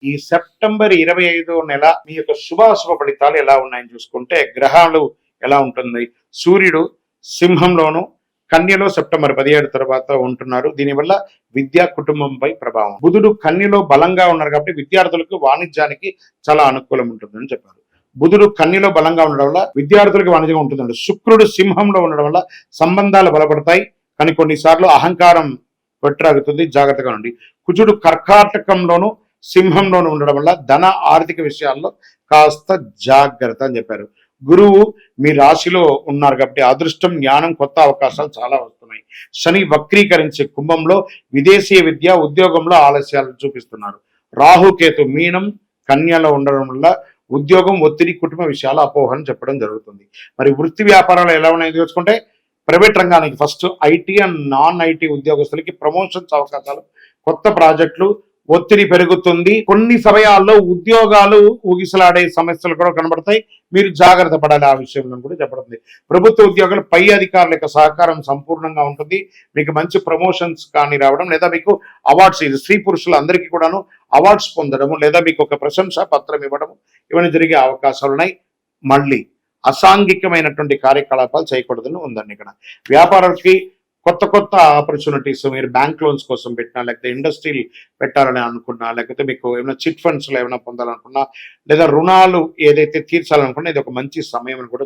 ఈ సెప్టెంబర్ 25 నెల మీ యొక్క శుభాశుభ ఫలితాలు ఎలా ఉన్నాయని చూసుకుంటే గ్రహాలు ఎలా ఉంటుంది. సూర్యుడు సింహంలోను కన్యలో సెప్టెంబర్ 17 తర్వాత ఉంటున్నారు. దీనివల్ల విద్యా కుటుంబంపై ప్రభావం. బుధుడు కన్యలో బలంగా ఉన్నారు కాబట్టి విద్యార్థులకు వాణిజ్యానికి చాలా అనుకూలం ఉంటుందని చెప్పారు. బుధుడు కన్యలో బలంగా ఉండడం వల్ల విద్యార్థులకు వాణిజ్యం ఉంటుందండి. శుక్రుడు సింహంలో ఉండడం వల్ల సంబంధాలు బలపడతాయి, కానీ కొన్నిసార్లు అహంకారం వెట్రాగుతుంది, జాగ్రత్తగా ఉండి. కుజుడు కర్కాటకంలోను సింహంలోను ఉండడం వల్ల ధన ఆర్థిక విషయాల్లో కాస్త జాగ్రత్త అని చెప్పారు. గురువు మీ రాశిలో ఉన్నారు కాబట్టి అదృష్టం, జ్ఞానం, కొత్త అవకాశాలు చాలా వస్తున్నాయి. శని వక్రీకరించే కుంభంలో విదేశీయ విద్య, ఉద్యోగంలో ఆలస్యాలు చూపిస్తున్నారు. రాహుకేతు మీనం కన్యలో ఉండడం వల్ల ఉద్యోగం, ఒత్తిడి, కుటుంబ విషయాలు అపోహని చెప్పడం జరుగుతుంది. మరి వృత్తి వ్యాపారాలు ఎలా ఉన్నాయో చూసుకుంటే ప్రైవేట్ రంగానికి first IT and non IT ఉద్యోగస్తులకి ప్రమోషన్స్ అవకాశాలు, కొత్త ప్రాజెక్టులు, ఒత్తిడి పెరుగుతుంది. కొన్ని సమయాల్లో ఉద్యోగాలు ఊగిసలాడే సమస్యలు కూడా కనబడతాయి. మీరు జాగ్రత్త పడాలి ఆ విషయంలో కూడా చెప్పబడుతుంది. ప్రభుత్వ ఉద్యోగులు పై అధికారుల యొక్క సహకారం సంపూర్ణంగా ఉంటుంది. మీకు మంచి ప్రమోషన్స్ కానీ రావడం, లేదా మీకు అవార్డ్స్, ఇది స్త్రీ పురుషులు అందరికీ కూడాను అవార్డ్స్ పొందడము, లేదా మీకు ఒక ప్రశంసా పత్రం ఇవ్వడం, ఇవన్నీ జరిగే అవకాశాలు ఉన్నాయి. మళ్ళీ అసాంఘికమైనటువంటి కార్యకలాపాలు చేయకూడదని ఉందండి. ఇక్కడ వ్యాపారాలకి కొత్త కొత్త ఆపర్చునిటీస్, మీరు బ్యాంక్ లోన్స్ కోసం పెట్టినా, లేకపోతే ఇండస్ట్రీ పెట్టాలని అనుకున్నా, లేకపోతే మీకు ఏమైనా చిట్ ఫండ్స్లో ఏమైనా పొందాలనుకున్నా, లేదా రుణాలు ఏదైతే తీర్చాలనుకున్నా ఇది ఒక మంచి సమయం అని కూడా